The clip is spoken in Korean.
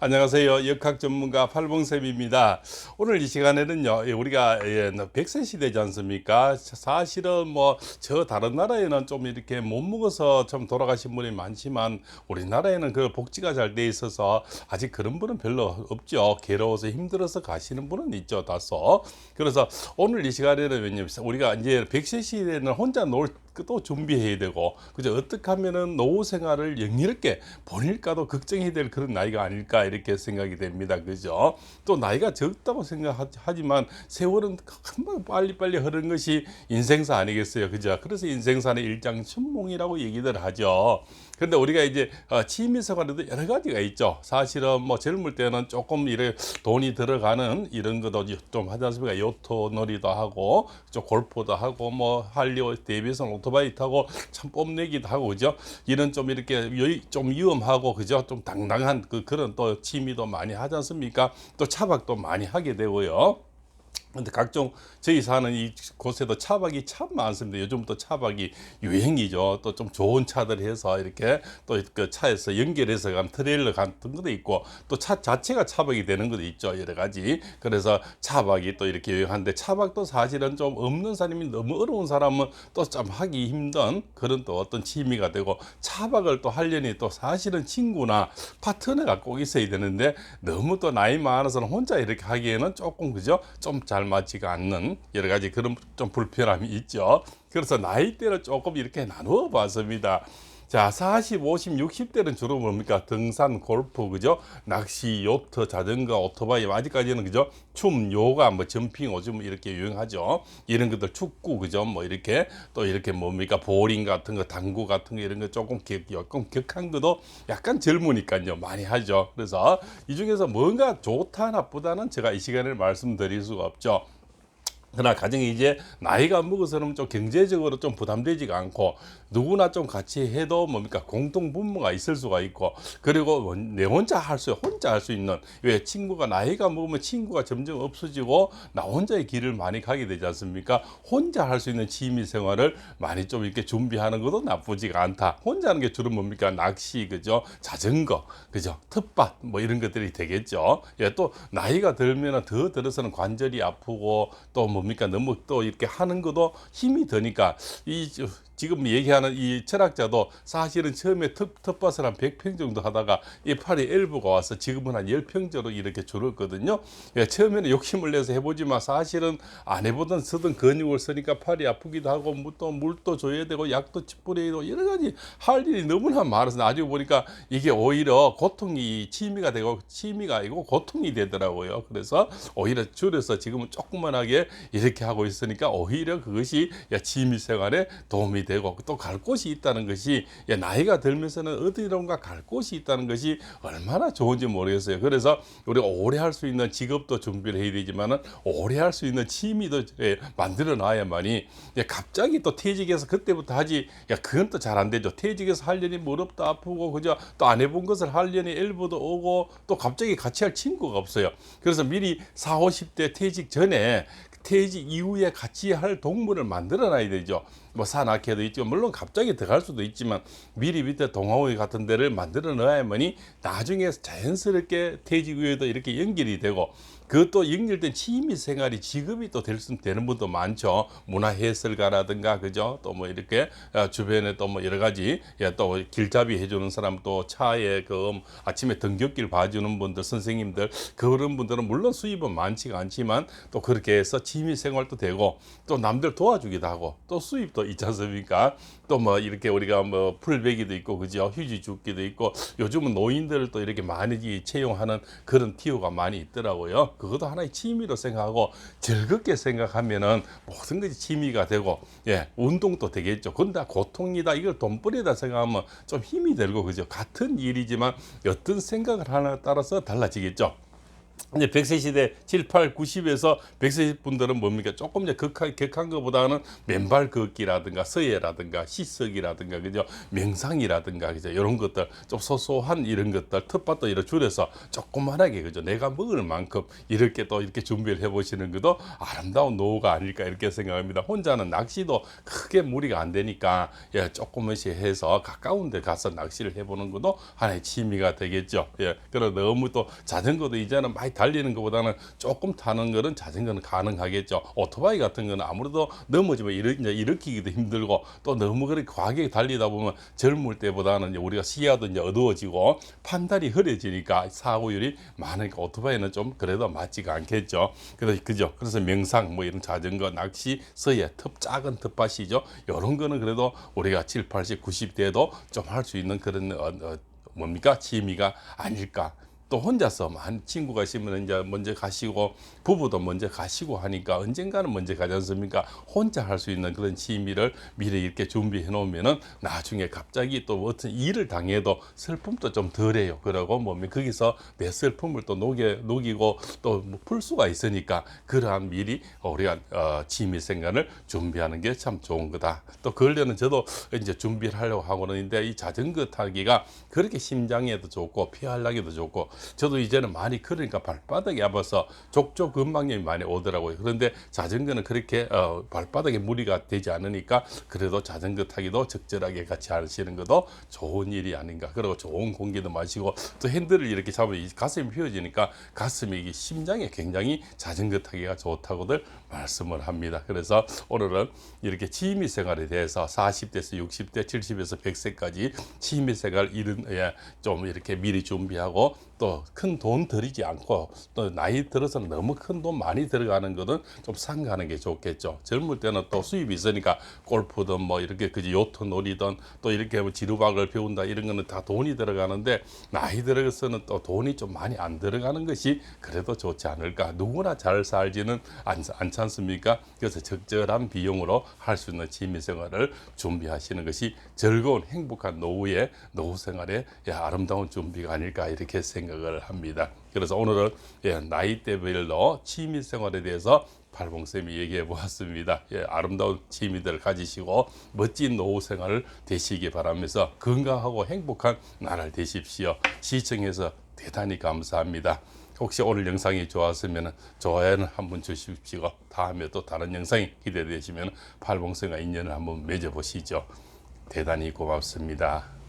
안녕하세요. 역학 전문가 팔봉쌤입니다. 오늘 이 시간에는요, 우리가 100세 시대지 않습니까? 사실은 뭐, 저 다른 나라에는 좀 이렇게 못 먹어서 좀 돌아가신 분이 많지만, 우리나라에는 그 복지가 잘 돼 있어서 아직 그런 분은 별로 없죠. 괴로워서 힘들어서 가시는 분은 있죠, 다소. 그래서 오늘 이 시간에는 왜냐면 우리가 이제 100세 시대에는 혼자 놀 또 준비해야 되고, 그죠? 어떻게 하면은 노후 생활을 영리롭게 보낼까도 걱정해야 될 그런 나이가 아닐까 이렇게 생각이 됩니다. 그죠? 또 나이가 적다고 생각하지만 세월은 금방 빨리빨리 흐르는 것이 인생사 아니겠어요? 그죠? 그래서 인생사는 일장춘몽이라고 얘기들 하죠. 그런데 우리가 이제 취미생활에도 여러 가지가 있죠. 사실은 뭐 젊을 때는 조금 이래 돈이 들어가는 이런 것도 좀 하지 않습니까? 요트 놀이도 하고, 좀 골프도 하고, 뭐 할리 데이비슨 오토바이 타고 참 뽐내기도 하고, 그죠? 이런 좀 이렇게 좀 위험하고, 그죠? 좀 당당한 그런 또 취미도 많이 하지 않습니까? 또 차박도 많이 하게 되고요. 근데 각종 저희 사는 이 곳에도 차박이 참 많습니다. 요즘부터 차박이 유행이죠. 또 좀 좋은 차들 해서 이렇게 또 그 차에서 연결해서 간 트레일러 같은 것도 있고, 또 차 자체가 차박이 되는 것도 있죠. 여러 가지. 그래서 차박이 또 이렇게 유행하는데, 차박도 사실은 좀 없는 사람이 너무 어려운 사람은 또 좀 하기 힘든 그런 또 어떤 취미가 되고, 차박을 또 하려니 또 사실은 친구나 파트너가 꼭 있어야 되는데, 너무 또 나이 많아서는 혼자 이렇게 하기에는 조금, 그죠? 좀 잘 맞지가 않는 여러 가지 그런 좀 불편함이 있죠. 그래서 나이대를 조금 이렇게 나누어 봤습니다. 자, 40, 50, 60대는 주로 뭡니까? 등산, 골프, 그죠? 낚시, 요트, 자전거, 오토바이, 아직까지는, 그죠? 춤, 요가, 뭐, 점핑, 요즘 이렇게 유행하죠. 이런 것들, 축구, 그죠? 뭐, 이렇게, 또 이렇게 뭡니까? 보링 같은 거, 당구 같은 거, 이런 거 조금 격한 것도 약간 젊으니까요. 많이 하죠. 그래서 이 중에서 뭔가 좋다, 나쁘다는 제가 이 시간에 말씀드릴 수가 없죠. 그러나 가정이 이제 나이가 먹어서는 좀 경제적으로 좀 부담되지가 않고, 누구나 좀 같이 해도 뭡니까 공동 분모가 있을 수가 있고, 그리고 내 혼자 할 수 있는, 왜 친구가 나이가 먹으면 친구가 점점 없어지고 나 혼자의 길을 많이 가게 되지 않습니까? 혼자 할 수 있는 취미 생활을 많이 좀 이렇게 준비하는 것도 나쁘지가 않다. 혼자 하는 게 주로 뭡니까? 낚시, 그죠? 자전거, 그죠? 텃밭, 뭐 이런 것들이 되겠죠. 예, 또 나이가 들면 더 들어서는 관절이 아프고, 또 뭡니까 너무 또 이렇게 하는 것도 힘이 드니까, 지금 얘기하는 이 철학자도 사실은 처음에 텃밭을 한 100평 정도 하다가 이 팔이 엘보가 와서 지금은 한 10평째로 이렇게 줄었거든요. 예, 처음에는 욕심을 내서 해보지만 사실은 안 해보던 쓰던 근육을 쓰니까 팔이 아프기도 하고, 물도 줘야 되고, 약도 뿌려야 되고, 여러 가지 할 일이 너무나 많아서 나중에 보니까 이게 오히려 고통이 취미가 되고, 취미가 아니고 고통이 되더라고요. 그래서 오히려 줄여서 지금은 조그만하게 이렇게 하고 있으니까 오히려 그것이 취미 생활에 도움이 되고, 또 갈 곳이 있다는 것이, 나이가 들면서는 어디론가 갈 곳이 있다는 것이 얼마나 좋은지 모르겠어요. 그래서 우리가 오래 할 수 있는 직업도 준비를 해야 되지만은, 오래 할 수 있는 취미도 만들어 놔야만이, 갑자기 또 퇴직해서 그때부터 하지, 그건 또 잘 안 되죠. 퇴직해서 하려니 무릎도 아프고, 그죠? 또 안 해본 것을 하려니 엘보도 오고, 또 갑자기 같이 할 친구가 없어요. 그래서 미리 4, 50대 퇴직 전에, 퇴직 이후에 같이 할 동물을 만들어 놔야 되죠. 뭐 산악회도 있죠. 물론 갑자기 들어갈 수도 있지만 미리 밑에 동호회 같은 데를 만들어 놔야만이 나중에 자연스럽게 퇴직 후에도 이렇게 연결이 되고, 그것도 연결된 취미 생활이 직업이 또 되는 분도 많죠. 문화해설가라든가, 그죠? 또 뭐 이렇게 주변에 또 뭐 여러 가지, 또 길잡이 해주는 사람, 또 차에 아침에 등굣길 봐주는 분들, 선생님들, 그런 분들은 물론 수입은 많지가 않지만 또 그렇게 해서 취미 생활도 되고, 또 남들 도와주기도 하고, 또 수입도 있지 않습니까? 또 뭐 이렇게 우리가 뭐 풀베기도 있고, 그죠? 휴지 줍기도 있고, 요즘은 노인들을 또 이렇게 많이 채용하는 그런 티오가 많이 있더라고요. 그것도 하나의 취미로 생각하고 즐겁게 생각하면은 모든 것이 취미가 되고, 운동도 되겠죠. 근데 고통이다, 이걸 돈벌이다 생각하면 좀 힘이 들고, 그죠? 같은 일이지만 어떤 생각을 하나에 따라서 달라지겠죠. 이제 100세 시대 7, 8, 90에서 100세 분들은 뭡니까? 조금 이제 격한 것보다는 맨발 걷기라든가 서예라든가 시석이라든가 그죠? 명상이라든가 그죠? 이런 것들 좀 소소한 이런 것들 텃밭도 이렇게 줄여서 조그만하게 그죠? 내가 먹을 만큼 이렇게 또 이렇게 준비를 해보시는 것도 아름다운 노후가 아닐까 이렇게 생각합니다. 혼자는 낚시도 크게 무리가 안 되니까 예, 조금씩 해서 가까운 데 가서 낚시를 해보는 것도 하나의 취미가 되겠죠. 예, 그리고 너무 또 자전거도 이제는 많이 달리는 것보다는 조금 타는 거는 자전거는 가능하겠죠. 오토바이 같은 거는 아무래도 넘어지면 이제 일으키기도 힘들고 또 너무 그렇게 과하게 달리다 보면 젊을 때보다는 이제 우리가 시야도 이제 어두워지고 판단이 흐려지니까 사고율이 많으니까 오토바이는 좀 그래도 맞지가 않겠죠. 그래서 그죠. 그래서 명상 뭐 이런 자전거, 낚시, 서예, 작은 텃밭이죠. 이런 거는 그래도 우리가 7, 80, 90대도 좀 할 수 있는 그런 뭡니까? 취미가 아닐까. 또 혼자서 한 친구가 있으면 이제 먼저 가시고 부부도 먼저 가시고 하니까 언젠가는 먼저 가지 않습니까? 혼자 할 수 있는 그런 취미를 미리 이렇게 준비해 놓으면은 나중에 갑자기 또 어떤 일을 당해도 슬픔도 좀 덜해요. 그러고 뭡니까? 거기서 내 슬픔을 또 녹이고 또 풀 수가 있으니까 그러한 미리 우리가 취미 생활을 준비하는 게 참 좋은 거다. 또 그러려는 저도 이제 준비를 하려고 하고는 있는데 이 자전거 타기가 그렇게 심장에도 좋고 폐활량에도 좋고 저도 이제는 많이 걸으니까 발바닥이 아파서 족저 근막염이 많이 오더라고요. 그런데 자전거는 그렇게 발바닥에 무리가 되지 않으니까 그래도 자전거 타기도 적절하게 같이 하시는 것도 좋은 일이 아닌가. 그리고 좋은 공기도 마시고 또 핸들을 이렇게 잡으면 가슴이 휘어지니까 가슴이 심장에 굉장히 자전거 타기가 좋다고들 말씀을 합니다. 그래서 오늘은 이렇게 취미 생활에 대해서 40대에서 60대, 70에서 100세까지 취미 생활 이런 좀 이렇게 미리 준비하고 또 큰 돈 들이지 않고 또 나이 들어서는 너무 큰 돈 많이 들어가는 거는 좀 삼가하는 게 좋겠죠. 젊을 때는 또 수입이 있으니까 골프든 뭐 이렇게 그지 요트 놀이든 또 이렇게 뭐 지루박을 배운다 이런 거는 다 돈이 들어가는데 나이 들어서는 또 돈이 좀 많이 안 들어가는 것이 그래도 좋지 않을까. 누구나 잘 살지는 않지 않습니까? 그래서 적절한 비용으로 할 수 있는 취미 생활을 준비하시는 것이 즐거운 행복한 노후의 노후 생활의 아름다운 준비가 아닐까 이렇게 생각을 합니다. 그래서 오늘은 나이대별로 취미 생활에 대해서 팔봉쌤이 얘기해 보았습니다. 아름다운 취미들 가지시고 멋진 노후 생활을 되시기 바라면서 건강하고 행복한 나날 되십시오. 시청해서 대단히 감사합니다. 혹시 오늘 영상이 좋았으면 좋아요는 한번 주십시오. 다음에 또 다른 영상이 기대되시면 팔봉쌤과 인연을 한번 맺어보시죠. 대단히 고맙습니다.